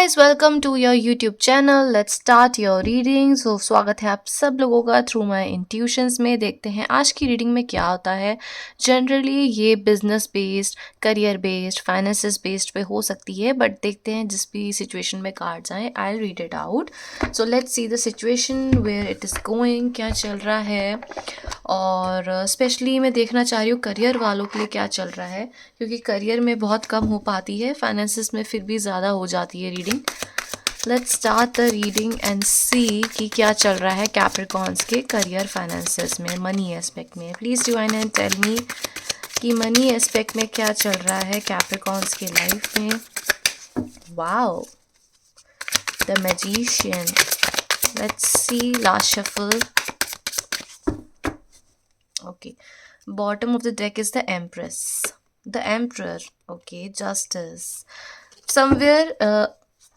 Guys, welcome to your YouTube channel. Let's start your reading. स्वागत है आप सब लोगों का थ्रू माय इंट्यूशंस में। देखते हैं आज की रीडिंग में क्या होता है। जनरली ये business based, career based, finances based पे हो सकती है, बट देखते हैं जिस भी सिचुएशन में कार्ड्स आए, I will read it out. So let's see the situation where it is going, क्या चल रहा है। और स्पेशली मैं देखना चाह रही हूँ करियर वालों के लिए क्या चल रहा है, क्योंकि करियर में बहुत कम हो पाती है, फाइनेंसिस में फिर भी ज़्यादा हो जाती है reading. Let's start the reading and see कि क्या चल रहा है कैप्रिकॉन्स के करियर, फाइनेंसिस में, मनी एस्पेक्ट में। Please divine and tell me कि मनी एस्पेक्ट में क्या चल रहा है कैप्रिकॉन्स के लाइफ में। Wow, the magician. Let's see last shuffle. Okay, bottom of the deck is the Empress, the Emperor. Okay, Justice. Somewhere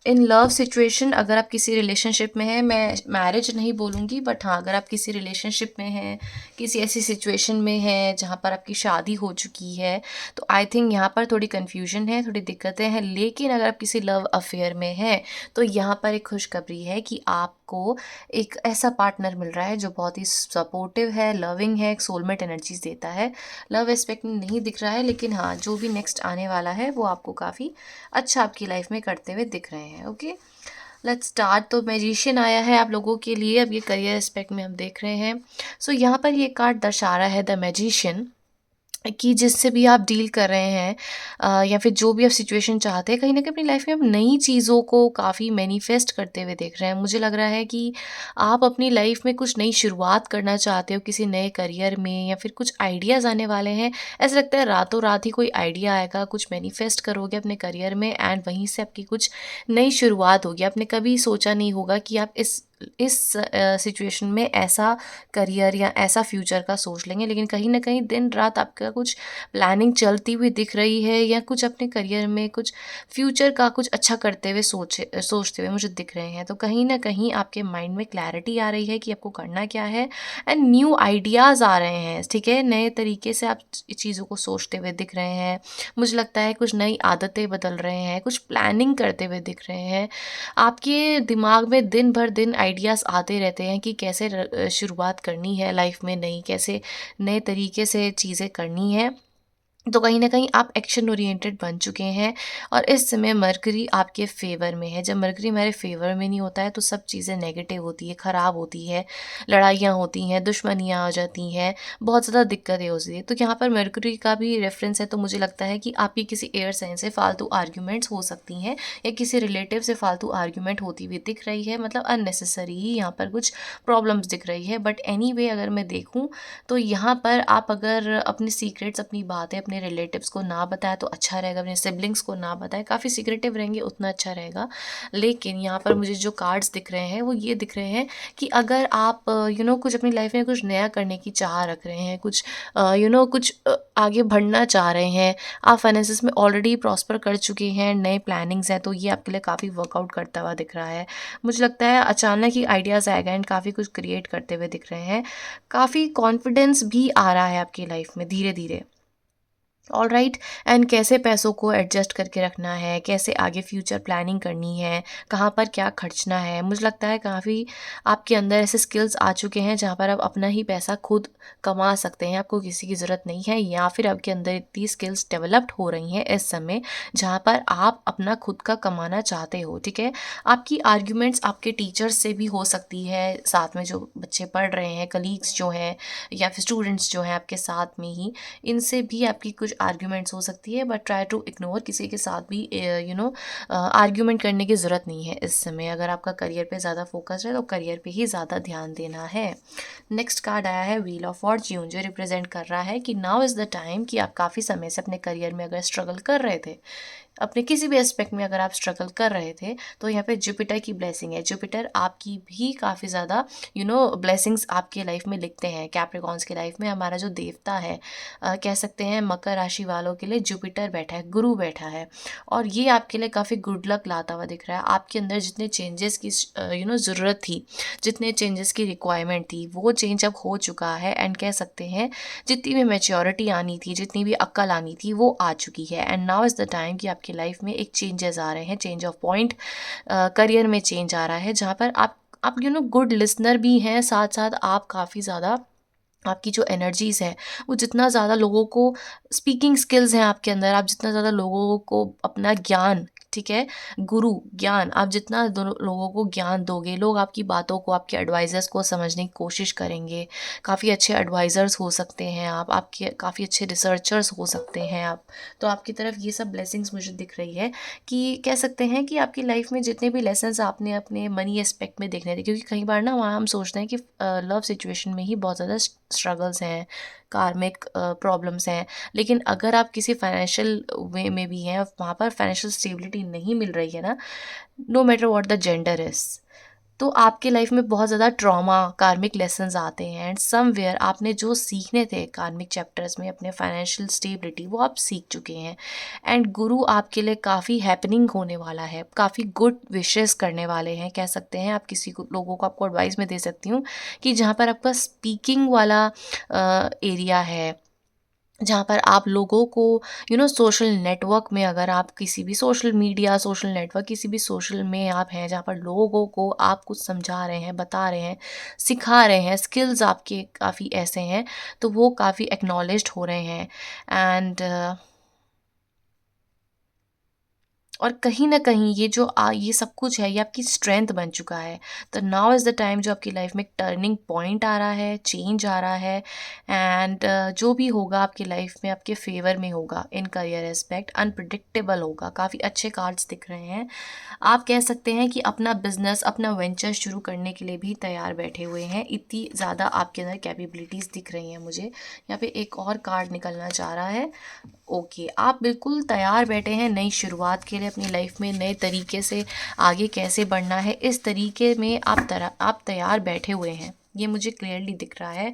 in love situation, अगर आप किसी रिलेशनशिप में हैं, मैं मैरिज नहीं बोलूँगी, बट हाँ, अगर आप किसी रिलेशनशिप में हैं, किसी ऐसी सिचुएशन में है जहाँ पर आपकी शादी हो चुकी है, तो आई थिंक यहाँ पर थोड़ी कन्फ्यूजन है, थोड़ी दिक्कतें हैं। लेकिन अगर आप किसी लव अफेयर में हैं, तो यहाँ पर एक खुशखबरी है कि आपको एक ऐसा पार्टनर मिल रहा है जो बहुत ही सपोर्टिव है, लविंग है, एक सोलमेट एनर्जीज देता है। लव एस्पेक्ट में नहीं दिख रहा है, लेकिन हाँ, जो भी नेक्स्ट आने वाला है वो आपको काफ़ी अच्छा आपकी लाइफ में करते हुए दिख रहे हैं। Okay, let's start. तो मैजिशियन आया है आप लोगों के लिए। अब ये करियर एस्पेक्ट में हम देख रहे हैं। सो यहाँ पर ये कार्ड दर्शा रहा है द मैजिशियन, कि जिससे भी आप डील कर रहे हैं या फिर जो भी आप सिचुएशन चाहते हैं, कहीं ना कहीं अपनी लाइफ में आप नई चीज़ों को काफ़ी मैनिफेस्ट करते हुए देख रहे हैं। मुझे लग रहा है कि आप अपनी लाइफ में कुछ नई शुरुआत करना चाहते हो, किसी नए करियर में, या फिर कुछ आइडियाज़ आने वाले हैं। ऐसा लगता है रातों रात ही कोई आइडिया आएगा, कुछ मैनिफेस्ट करोगे अपने करियर में, एंड वहीं से आपकी कुछ नई शुरुआत होगी। आपने कभी सोचा नहीं होगा कि आप इस सिचुएशन में ऐसा करियर या ऐसा फ्यूचर का सोच लेंगे, लेकिन कहीं ना कहीं दिन रात आपका कुछ प्लानिंग चलती हुई दिख रही है, या कुछ अपने करियर में कुछ फ्यूचर का कुछ अच्छा करते हुए सोचते हुए मुझे दिख रहे हैं। तो कहीं ना कहीं आपके माइंड में क्लैरिटी आ रही है कि आपको करना क्या है, एंड न्यू आइडियाज़ आ रहे हैं। ठीक है, नए तरीके से आप चीज़ों को सोचते हुए दिख रहे हैं। मुझे लगता है कुछ नई आदतें बदल रहे हैं, कुछ प्लानिंग करते हुए दिख रहे हैं। आपके दिमाग में दिन भर दिन आइडियाज़ आते रहते हैं कि कैसे शुरुआत करनी है लाइफ में नई, कैसे नए तरीके से चीज़ें करनी है। तो कहीं न कहीं आप एक्शन ओरिएंटेड बन चुके हैं, और इस समय मरकरी आपके फ़ेवर में है। जब मरकरी हमारे फ़ेवर में नहीं होता है, तो सब चीज़ें नेगेटिव होती है, ख़राब होती है, लड़ाइयाँ होती हैं, दुश्मनियाँ आ जाती हैं, बहुत ज़्यादा दिक्कतें होती हैं। तो यहाँ पर मरकरी का भी रेफ़रेंस है, तो मुझे लगता है कि आपकी किसी एयर साइन से फ़ालतू आर्ग्यूमेंट्स हो सकती हैं, या किसी रिलेटिव से फ़ालतू आर्ग्यूमेंट होती हुई दिख रही है। मतलब अननेसेसरी ही यहाँ पर कुछ प्रॉब्लम्स दिख रही है। बट एनीवे, अगर मैं देखूँ तो यहाँ पर आप अगर अपने सीक्रेट्स, अपनी बातें अपने रिलेटिव्स को ना बताएं तो अच्छा रहेगा, अपने सिबलिंग्स को ना बताएं, काफ़ी सीक्रेटिव रहेंगे उतना अच्छा रहेगा। लेकिन यहाँ पर मुझे जो कार्ड्स दिख रहे हैं वो ये दिख रहे हैं कि अगर आप कुछ अपनी लाइफ में कुछ नया करने की चाह रख रहे हैं, कुछ कुछ आगे बढ़ना चाह रहे हैं, आप फाइनेंसिस में ऑलरेडी प्रॉस्पर कर चुके हैं, नए प्लानिंग्स हैं, तो ये आपके लिए काफ़ी वर्कआउट करता हुआ दिख रहा है। मुझे लगता है अचानक ही आइडियाज़ आएगा, एंड काफ़ी कुछ क्रिएट करते हुए दिख रहे हैं। काफ़ी कॉन्फिडेंस भी आ रहा है आपकी लाइफ में धीरे धीरे। ऑल राइट, एंड कैसे पैसों को एडजस्ट करके रखना है, कैसे आगे फ्यूचर प्लानिंग करनी है, कहाँ पर क्या खर्चना है। मुझे लगता है काफ़ी आपके अंदर ऐसे स्किल्स आ चुके हैं जहाँ पर आप अपना ही पैसा खुद कमा सकते हैं, आपको किसी की ज़रूरत नहीं है, या फिर आपके अंदर इतनी स्किल्स डेवलप्ड हो रही हैं इस समय जहाँ पर आप अपना खुद का कमाना चाहते हो। ठीक है, आपकी आर्ग्यूमेंट्स आपके टीचर्स से भी हो सकती है, साथ में जो बच्चे पढ़ रहे हैं, कलीग्स जो हैं, या फिर स्टूडेंट्स जो हैं आपके साथ में ही, इनसे भी आपकी कुछ आर्ग्यूमेंट्स हो सकती है। बट ट्राई टू इग्नोर, किसी के साथ भी आर्ग्यूमेंट करने की ज़रूरत नहीं है इस समय। अगर आपका करियर पे ज़्यादा फोकस है तो करियर पे ही ज़्यादा ध्यान देना है। नेक्स्ट कार्ड आया है व्हील ऑफ फॉर्च्यून, जो रिप्रेजेंट कर रहा है कि नाउ इज़ द टाइम, कि आप काफ़ी समय से अपने करियर में अगर स्ट्रगल कर रहे थे, अपने किसी भी एस्पेक्ट में अगर आप स्ट्रगल कर रहे थे, तो यहाँ पे जुपिटर की ब्लेसिंग है। जुपिटर आपकी भी काफ़ी ज़्यादा ब्लेसिंग्स आपके लाइफ में लिखते हैं। कैप्रिकॉन्स के लाइफ में हमारा जो देवता है, कह सकते हैं मकर राशि वालों के लिए जुपिटर बैठा है, गुरु बैठा है, और ये आपके लिए काफ़ी गुड लक लाता हुआ दिख रहा है। आपके अंदर जितने चेंजेस की ज़रूरत थी, जितने चेंजेस की रिक्वायरमेंट थी, वो चेंज अब हो चुका है। एंड कह सकते हैं जितनी भी मैच्योरिटी आनी थी, जितनी भी अक्ल आनी थी, वो आ चुकी है। And now is the time कि आपकी लाइफ में एक चेंजेस आ रहे हैं, चेंज ऑफ पॉइंट, करियर में चेंज आ रहा है, जहाँ पर आप गुड लिसनर भी हैं, साथ साथ आप काफ़ी ज़्यादा, आपकी जो एनर्जीज़ हैं वो जितना ज़्यादा लोगों को, स्पीकिंग स्किल्स हैं आपके अंदर, आप जितना ज़्यादा लोगों को अपना ज्ञान, ठीक है, गुरु ज्ञान, आप जितना लोगों को ज्ञान दोगे, लोग आपकी बातों को, आपके एडवाइज़र्स को समझने की कोशिश करेंगे। काफ़ी अच्छे एडवाइज़र्स हो सकते हैं आप, आपके काफ़ी अच्छे रिसर्चर्स हो सकते हैं आप। तो आपकी तरफ ये सब ब्लेसिंग्स मुझे दिख रही है कि कह सकते हैं कि आपकी लाइफ में जितने भी लेसन्स आपने अपने मनी एस्पेक्ट में देखने थे, क्योंकि कई बार ना वहाँ हम सोचते हैं कि लव सिचुएशन में ही बहुत ज़्यादा स्ट्रगल्स हैं, कार्मिक प्रॉब्लम्स हैं, लेकिन अगर आप किसी फाइनेंशियल वे में भी हैं, वहाँ पर फाइनेंशियल स्टेबिलिटी नहीं मिल रही है ना, no matter what the gender is, तो आपके लाइफ में बहुत ज़्यादा ट्रॉमा, कार्मिक लेसन्स आते हैं। एंड समवेयर आपने जो सीखने थे कार्मिक चैप्टर्स में, अपने फाइनेंशियल स्टेबिलिटी, वो आप सीख चुके हैं। एंड गुरु आपके लिए काफ़ी हैपनिंग होने वाला है, काफ़ी गुड विशेस करने वाले हैं, कह सकते हैं। आप किसी को, लोगों को, आपको एडवाइस में दे सकती हूँ कि जहाँ पर आपका स्पीकिंग वाला एरिया है, जहाँ पर आप लोगों को सोशल नेटवर्क में, अगर आप किसी भी सोशल मीडिया, सोशल नेटवर्क, किसी भी सोशल में आप हैं, जहाँ पर लोगों को आप कुछ समझा रहे हैं, बता रहे हैं, सिखा रहे हैं, स्किल्स आपके काफ़ी ऐसे हैं, तो वो काफ़ी एक्नॉलेज्ड हो रहे हैं। एंड और कहीं न कहीं ये जो ये सब कुछ है, ये आपकी स्ट्रेंथ बन चुका है। तो नाउ इज़ द टाइम, जो आपकी लाइफ में एक टर्निंग पॉइंट आ रहा है, चेंज आ रहा है। एंड जो भी होगा आपकी लाइफ में आपके फ़ेवर में होगा, इन करियर एस्पेक्ट अनप्रेडिक्टेबल होगा। काफ़ी अच्छे कार्ड्स दिख रहे हैं। आप कह सकते हैं कि अपना बिज़नेस, अपना वेंचर शुरू करने के लिए भी तैयार बैठे हुए हैं। इतनी ज़्यादा आपके अंदर कैपेबिलिटीज़ दिख रही हैं मुझे। यहाँ पे एक और कार्ड निकलना चाह रहा है। ओके, आप बिल्कुल तैयार बैठे हैं नई शुरुआत के लिए, अपनी लाइफ में नए तरीके से आगे कैसे बढ़ना है, इस तरीके में आप तैयार बैठे हुए हैं, ये मुझे क्लियरली दिख रहा है।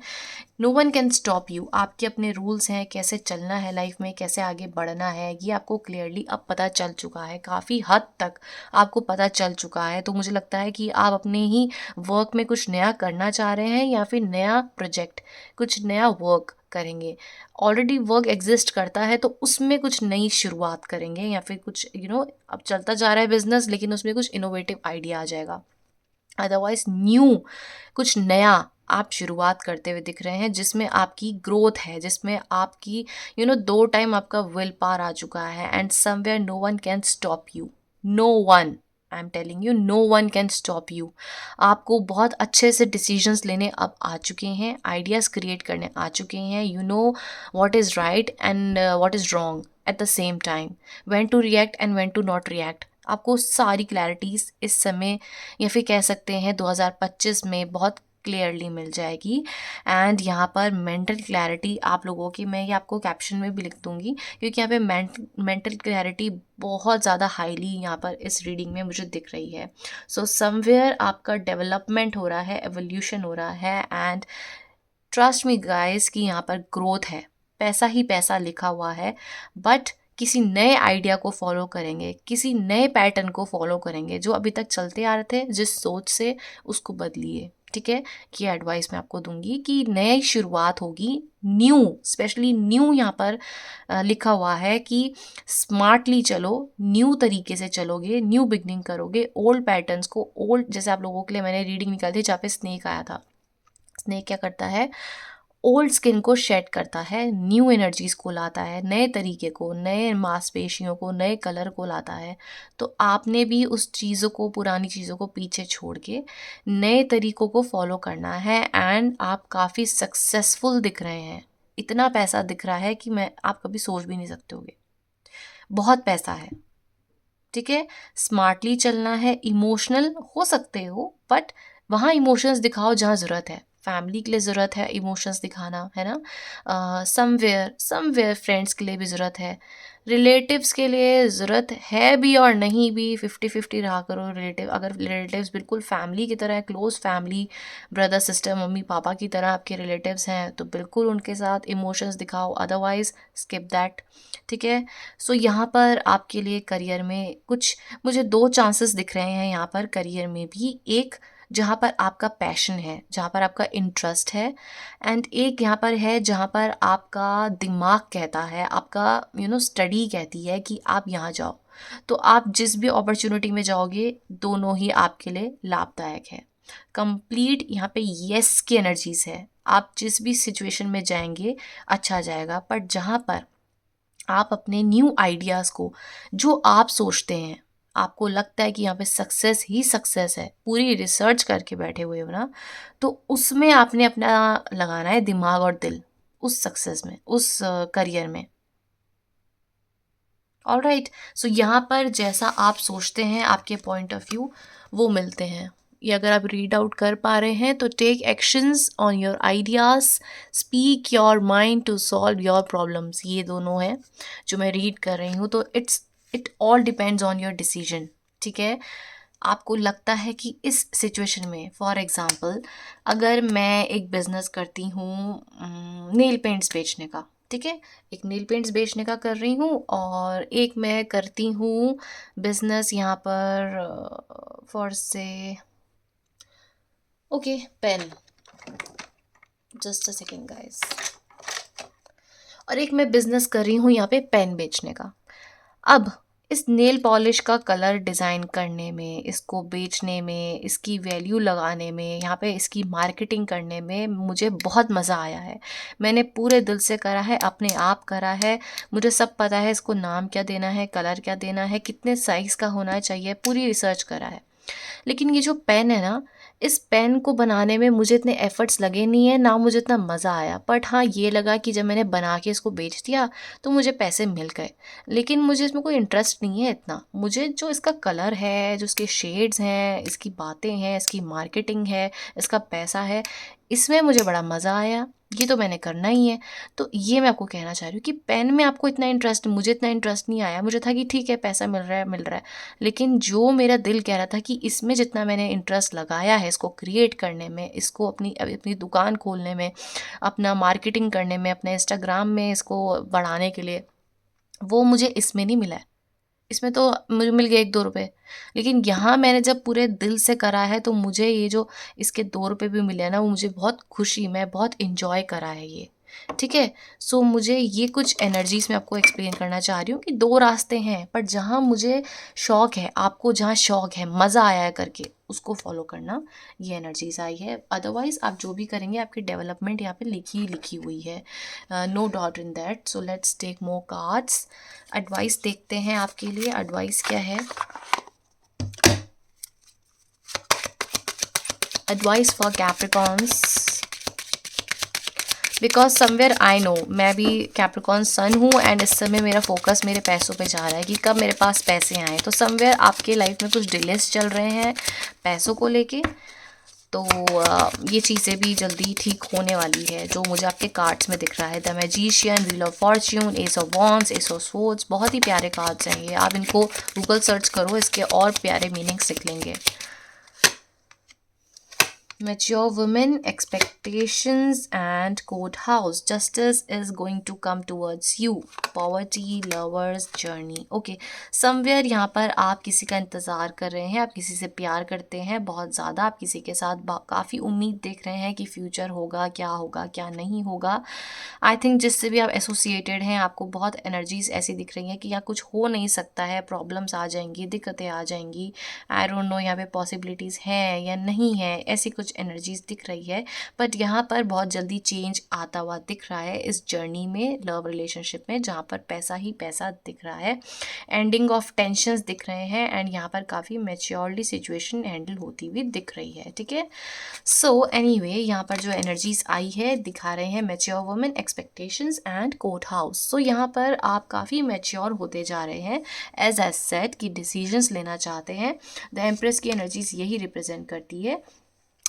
No one can stop you. आपके अपने रूल्स हैं, कैसे चलना है लाइफ में, कैसे आगे बढ़ना है, ये आपको क्लियरली अब पता चल चुका है, काफ़ी हद तक आपको पता चल चुका है। तो मुझे लगता है कि आप अपने ही वर्क में कुछ नया करना चाह रहे हैं, या फिर नया प्रोजेक्ट, कुछ नया वर्क करेंगे। ऑलरेडी वर्क एग्जिस्ट करता है, तो उसमें कुछ नई शुरुआत करेंगे, या फिर कुछ अब चलता जा रहा है बिजनेस, लेकिन उसमें कुछ इनोवेटिव आइडिया आ जाएगा। अदरवाइज न्यू, कुछ नया आप शुरुआत करते हुए दिख रहे हैं, जिसमें आपकी ग्रोथ है, जिसमें आपकी 2 टाइम आपका विल पावर आ चुका है। And somewhere no one can stop you, no one, I am telling you, no one can stop you. आपको बहुत अच्छे से डिसीजंस लेने अब आ चुके हैं, आइडियाज़ क्रिएट करने आ चुके हैं। You know what is right and what is wrong at the same time, when to react and when to not react. आपको सारी क्लैरिटीज़ इस समय, या फिर कह सकते हैं 2025 में, बहुत क्लियरली मिल जाएगी। एंड यहाँ पर मेंटल क्लैरिटी आप लोगों की, मैं ये आपको कैप्शन में भी लिख दूँगी, क्योंकि यहाँ पे मेंटल क्लैरिटी बहुत ज़्यादा हाईली यहाँ पर इस रीडिंग में मुझे दिख रही है। सो समवेयर आपका डेवलपमेंट हो रहा है, एवोल्यूशन हो रहा है। एंड ट्रस्ट मी गाइस कि यहाँ पर ग्रोथ है, पैसा ही पैसा लिखा हुआ है। बट किसी नए आइडिया को फॉलो करेंगे, किसी नए पैटर्न को फॉलो करेंगे, जो अभी तक चलते आ रहे थे जिस सोच से, उसको बदलिए। ठीक है, कि एडवाइस मैं आपको दूंगी कि नई शुरुआत होगी, न्यू, स्पेशली न्यू यहाँ पर लिखा हुआ है कि स्मार्टली चलो, न्यू तरीके से चलोगे, न्यू बिगनिंग करोगे। ओल्ड पैटर्न्स को, ओल्ड, जैसे आप लोगों के लिए मैंने रीडिंग निकाली थी जहाँ पे स्नेक आया था। स्नेक क्या करता है, ओल्ड स्किन को शेड करता है, न्यू एनर्जीज को लाता है, नए तरीके को, नए मांसपेशियों को, नए कलर को लाता है। तो आपने भी उस चीज़ों को, पुरानी चीज़ों को पीछे छोड़ के नए तरीकों को फॉलो करना है। एंड आप काफ़ी सक्सेसफुल दिख रहे हैं, इतना पैसा दिख रहा है कि मैं, आप कभी सोच भी नहीं सकते होगे, बहुत पैसा है। ठीक है, स्मार्टली चलना है, इमोशनल हो सकते हो, बट वहाँ इमोशंस दिखाओ जहाँ ज़रूरत है। फैमिली के लिए ज़रूरत है इमोशंस दिखाना, है ना। समवेयर समवेयर फ्रेंड्स के लिए भी ज़रूरत है, रिलेटिव्स के लिए ज़रूरत है भी और नहीं भी, 50-50 रहा करो। अगर रिलेटिव्स बिल्कुल फैमिली की तरह है, close family, brother sister mummy papa की तरह आपके रिलेटिव्स हैं, तो बिल्कुल उनके साथ इमोशंस दिखाओ, अदरवाइज स्किप दैट। ठीक है। सो यहाँ पर आपके लिए करियर में कुछ मुझे दो चांसेस दिख रहे हैं यहाँ पर करियर में भी। एक जहाँ पर आपका पैशन है, जहाँ पर आपका इंटरेस्ट है, एंड एक यहाँ पर है जहाँ पर आपका दिमाग कहता है, आपका स्टडी कहती है कि आप यहाँ जाओ। तो आप जिस भी अपॉर्चुनिटी में जाओगे दोनों ही आपके लिए लाभदायक है। कंप्लीट यहाँ पे यस की एनर्जीज है। आप जिस भी सिचुएशन में जाएंगे अच्छा जाएगा। बट जहाँ पर आप अपने न्यू आइडियाज़ को, जो आप सोचते हैं, आपको लगता है कि यहाँ पे सक्सेस ही सक्सेस है, पूरी रिसर्च करके बैठे हुए हो ना, तो उसमें आपने अपना लगाना है दिमाग और दिल, उस सक्सेस में, उस करियर में। ऑलराइट। सो यहाँ पर जैसा आप सोचते हैं, आपके पॉइंट ऑफ व्यू वो मिलते हैं। ये अगर आप रीड आउट कर पा रहे हैं तो take actions on your ideas, speak your mind to solve your problems, ये दोनों हैं जो मैं रीड कर रही हूँ। तो it all depends on your decision. ठीक है। आपको लगता है कि इस सिचुएशन में, फॉर एग्ज़ाम्पल, अगर मैं एक बिज़नेस करती हूँ नेल पेंट्स बेचने का, ठीक है, एक नेल पेंट्स बेचने का कर रही हूँ, और एक मैं करती हूँ बिज़नेस यहाँ पर फॉर से okay pen, just a second guys, और एक मैं बिज़नेस कर रही हूँ यहाँ पे पेन बेचने का। अब इस नेल पॉलिश का कलर डिज़ाइन करने में, इसको बेचने में, इसकी वैल्यू लगाने में, यहाँ पे इसकी मार्केटिंग करने में मुझे बहुत मज़ा आया है। मैंने पूरे दिल से करा है, अपने आप करा है, मुझे सब पता है इसको नाम क्या देना है, कलर क्या देना है, कितने साइज़ का होना चाहिए, पूरी रिसर्च करा है। लेकिन ये जो पेन है ना, इस पेन को बनाने में मुझे इतने एफ़र्ट्स लगे नहीं है, ना मुझे इतना मज़ा आया। बट हाँ, ये लगा कि जब मैंने बना के इसको बेच दिया तो मुझे पैसे मिल गए। लेकिन मुझे इसमें कोई इंटरेस्ट नहीं है इतना। मुझे जो इसका कलर है, जो इसके शेड्स हैं, इसकी बातें हैं, इसकी मार्केटिंग है, इसका पैसा है, इसमें मुझे बड़ा मज़ा आया। ये तो मैंने करना ही है। तो ये मैं आपको कहना चाह रही हूँ कि पेन में आपको इतना इंटरेस्ट, मुझे इतना इंटरेस्ट नहीं आया। मुझे था कि ठीक है, पैसा मिल रहा है, मिल रहा है। लेकिन जो मेरा दिल कह रहा था कि इसमें जितना मैंने इंटरेस्ट लगाया है, इसको क्रिएट करने में, इसको अपनी अपनी दुकान खोलने में, अपना मार्केटिंग करने में, अपने इंस्टाग्राम में इसको बढ़ाने के लिए, वो मुझे इसमें नहीं मिला है। इसमें तो मुझे मिल गए 1-2 रुपए। लेकिन यहाँ मैंने जब पूरे दिल से करा है तो मुझे ये जो इसके 2 रुपए भी मिले हैं ना, वो मुझे बहुत खुशी, मैं बहुत इंजॉय करा है ये। ठीक है। सो मुझे ये कुछ एनर्जीज मैं आपको एक्सप्लेन करना चाह रही हूँ कि दो रास्ते हैं, बट जहाँ मुझे शौक है, आपको जहाँ शौक है, मज़ा आया है करके, उसको फॉलो करना, ये एनर्जीज आई है। अदरवाइज आप जो भी करेंगे, आपकी डेवलपमेंट यहाँ पे लिखी लिखी हुई है, no doubt in that. So let's take more cards. Advice देखते हैं आपके लिए, एडवाइस क्या है। Advice for Capricorns, because somewhere I know, मैं भी कैप्रिकॉन सन हूँ, एंड इस समय मेरा फोकस मेरे पैसों पे जा रहा है कि कब मेरे पास पैसे आएँ। तो समवेयर आपके लाइफ में कुछ डिलेस चल रहे हैं पैसों को लेके, तो ये चीज़ें भी जल्दी ठीक होने वाली है, जो मुझे आपके कार्ड्स में दिख रहा है। The magician, wheel of Fortune, S of wands, S of swords, बहुत ही प्यारे कार्ड्स हैं ये। आप इनको गूगल सर्च करो, इसके और प्यारे मीनिंग्स निकलेंगे। Mature women, expectations and courthouse. Justice is going to come towards you. Poverty, lovers, journey. Okay. Somewhere यहाँ पर आप किसी का इंतज़ार कर रहे हैं, आप किसी से प्यार करते हैं बहुत ज़्यादा, आप किसी के साथ काफ़ी उम्मीद देख रहे हैं कि फ्यूचर होगा क्या नहीं होगा। आई थिंक जिससे भी आप एसोसिएटेड हैं, आपको बहुत एनर्जीज ऐसी दिख रही हैं कि यहाँ कुछ हो नहीं सकता है, प्रॉब्लम्स आ जाएंगी, दिक्कतें आ जाएंगी। आई डोंट नो यहाँ पे पॉसिबिलिटीज़ हैं या नहीं है, ऐसी कुछ एनर्जीज दिख रही है। बट यहाँ पर बहुत जल्दी चेंज आता हुआ दिख रहा है इस जर्नी में, लव रिलेशनशिप में, जहाँ पर पैसा ही पैसा दिख रहा है। एंडिंग ऑफ टेंशन्स दिख रहे हैं, एंड यहाँ पर काफ़ी मैच्योरली सिचुएशन हैंडल होती हुई दिख रही है। ठीक है। सो एनीवे, यहाँ पर जो एनर्जीज आई है दिखा रहे हैं mature women, expectations and court house. So यहाँ पर आप काफ़ी मैच्योर होते जा रहे हैं, एज आई सेड, कि डिसीजंस लेना चाहते हैं। द एम्प्रेस की एनर्जीज यही रिप्रेजेंट करती है।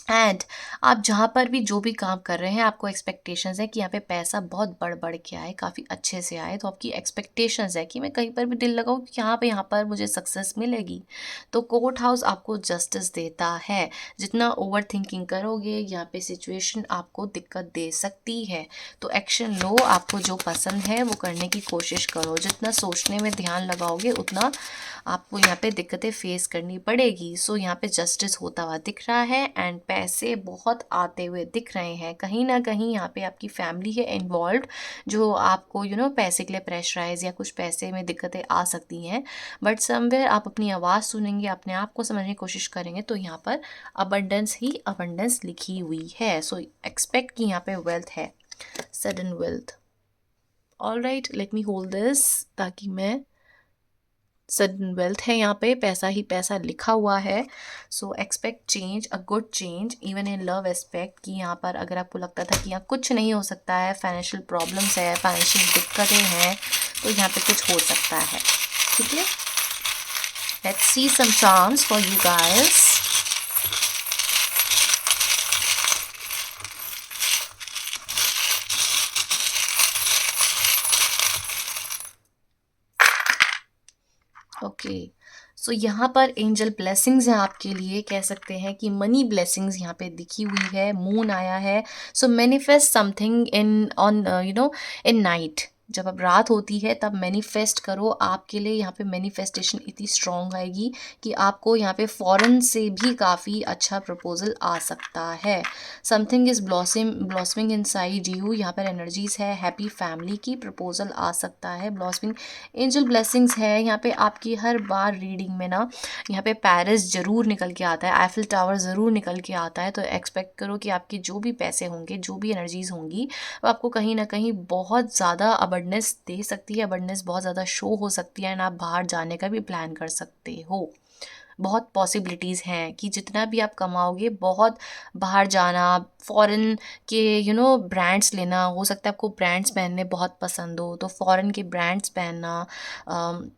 एंड आप जहाँ पर भी जो भी काम कर रहे हैं आपको एक्सपेक्टेशंस है कि यहाँ पे पैसा बहुत बढ़ के आए, काफ़ी अच्छे से आए। तो आपकी एक्सपेक्टेशंस है कि मैं कहीं पर भी दिल लगाऊं कि यहाँ पर मुझे सक्सेस मिलेगी। तो कोर्ट हाउस आपको जस्टिस देता है। जितना ओवर थिंकिंग करोगे यहाँ पे सिचुएशन आपको दिक्कत दे सकती है। तो एक्शन लो, आपको जो पसंद है वो करने की कोशिश करो। जितना सोचने में ध्यान लगाओगे उतना आपको यहाँ पे दिक्कतें फेस करनी पड़ेगी। सो यहाँ पे जस्टिस होता हुआ दिख रहा है एंड पैसे बहुत आते हुए दिख रहे हैं। कहीं ना कहीं यहाँ पे आपकी फैमिली है इन्वॉल्व, जो आपको पैसे के लिए प्रेशराइज या कुछ पैसे में दिक्कतें आ सकती हैं। बट समवेयर आप अपनी आवाज़ सुनेंगे, अपने आप को समझने की कोशिश करेंगे तो यहाँ पर अबंडेंस ही अबंडेंस लिखी हुई है। सो एक्सपेक्ट कि यहाँ पे वेल्थ है, sudden wealth. All right, let me hold this ताकि मैं सडन वेल्थ है, यहाँ पे पैसा ही पैसा लिखा हुआ है। So expect change, a good change even in love aspect. कि यहाँ पर अगर आपको लगता था कि यहाँ कुछ नहीं हो सकता है, फाइनेंशियल प्रॉब्लम्स है, फाइनेंशियल दिक्कतें हैं, तो यहाँ पे कुछ हो सकता है। ठीक है, let's see some charms for you guys. Okay, so यहाँ पर एंजल ब्लेसिंग्स हैं आपके लिए। कह सकते हैं कि मनी ब्लेसिंग्स यहाँ पे दिखी हुई है, मून आया है। So manifest something in on in night. जब अब रात होती है तब मैनिफेस्ट करो। आपके लिए यहाँ पे मैनिफेस्टेशन इतनी स्ट्रॉन्ग आएगी कि आपको यहाँ पे फॉरेन से भी काफ़ी अच्छा प्रपोजल आ सकता है। Something is blossoming in side you. यहाँ पर एनर्जीज है हैप्पी फैमिली की, प्रपोजल आ सकता है। ब्लॉसमिंग एंजल ब्लेसिंग्स है यहाँ पे आपकी। हर बार रीडिंग में ना यहाँ पे पेरिस ज़रूर निकल के आता है, आईफिल टावर ज़रूर निकल के आता है। तो एक्सपेक्ट करो कि आपके जो भी पैसे होंगे, जो भी एनर्जीज होंगी, वो आपको कहीं ना कहीं बहुत ज़्यादा अबंडेंस दे सकती है। अबंडेंस बहुत ज़्यादा शो हो सकती है एंड आप बाहर जाने का भी प्लान कर सकते हो। बहुत पॉसिबिलिटीज़ हैं कि जितना भी आप कमाओगे, बहुत बाहर जाना, फॉरेन के ब्रांड्स लेना। हो सकता है आपको ब्रांड्स पहनने बहुत पसंद हो, तो फॉरेन के ब्रांड्स पहनना,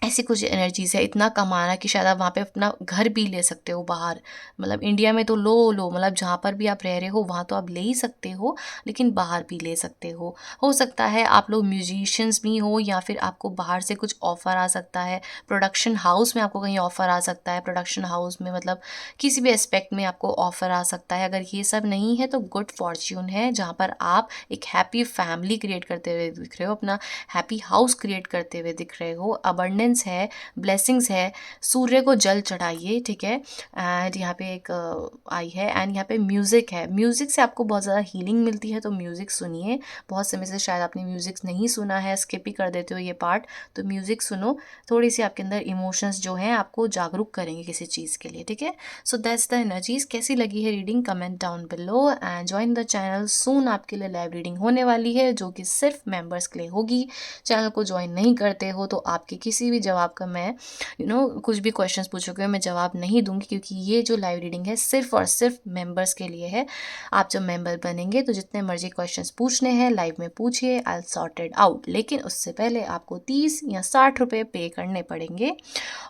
ऐसी कुछ एनर्जीज़ है। इतना कमाना कि शायद आप वहाँ पे अपना घर भी ले सकते हो बाहर। मतलब इंडिया में तो लो मतलब जहाँ पर भी आप रह रहे हो वहाँ तो आप ले ही सकते हो, लेकिन बाहर भी ले सकते हो। हो सकता है आप लोग म्यूजिशियंस भी हो या फिर आपको बाहर से कुछ ऑफ़र आ सकता है। प्रोडक्शन हाउस में आपको कहीं ऑफ़र आ सकता है। प्रोडक्शन हाउस में मतलब किसी भी एस्पेक्ट में आपको ऑफ़र आ सकता है। अगर ये सब नहीं है तो गुड फॉर्च्यून है, जहाँ पर आप एक हैप्पी फैमिली क्रिएट करते हुए दिख रहे हो, अपना हैप्पी हाउस क्रिएट करते हुए दिख रहे हो। अबंडेंस है, ब्लेसिंग्स है। सूर्य को जल चढ़ाइए, ठीक है। एंड यहाँ पे एक आई है एंड यहाँ पे म्यूज़िक है। म्यूज़िक से आपको बहुत ज़्यादा हीलिंग मिलती है, तो म्यूज़िक सुनिए। बहुत समय से शायद आपने म्यूज़िक नहीं सुना है, स्किप ही कर देते हो ये पार्ट, तो म्यूज़िक सुनो। थोड़ी सी आपके अंदर इमोशंस जो हैं आपको जागरूक करेंगे किसी चीज़ के लिए, ठीक है। So that's the energies. कैसी लगी है reading, comment down below and join the channel. Soon आपके लिए लाइव रीडिंग होने वाली है जो कि सिर्फ मेंबर्स के लिए होगी। चैनल को ज्वाइन नहीं करते हो तो आपके किसी भी जवाब का मैं कुछ भी क्वेश्चंस पूछोगे मैं जवाब नहीं दूंगी, क्योंकि ये जो लाइव रीडिंग है सिर्फ और सिर्फ मेंबर्स के लिए है। आप जब मेंबर बनेंगे तो जितने मर्जी क्वेश्चंस पूछने हैं लाइव में पूछिए, I will sort it out. लेकिन उससे पहले आपको 30 या 60 रुपये पे करने पड़ेंगे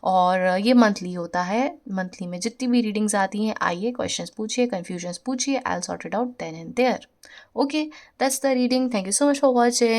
और ये मंथली होता है। मंथली में जितनी भी रीडिंग्स आती हैं आइए, क्वेश्चंस पूछिए, कन्फ्यूजन्स पूछिए, I will sort it out then and there. Okay, that's the reading. Thank you so much for watching.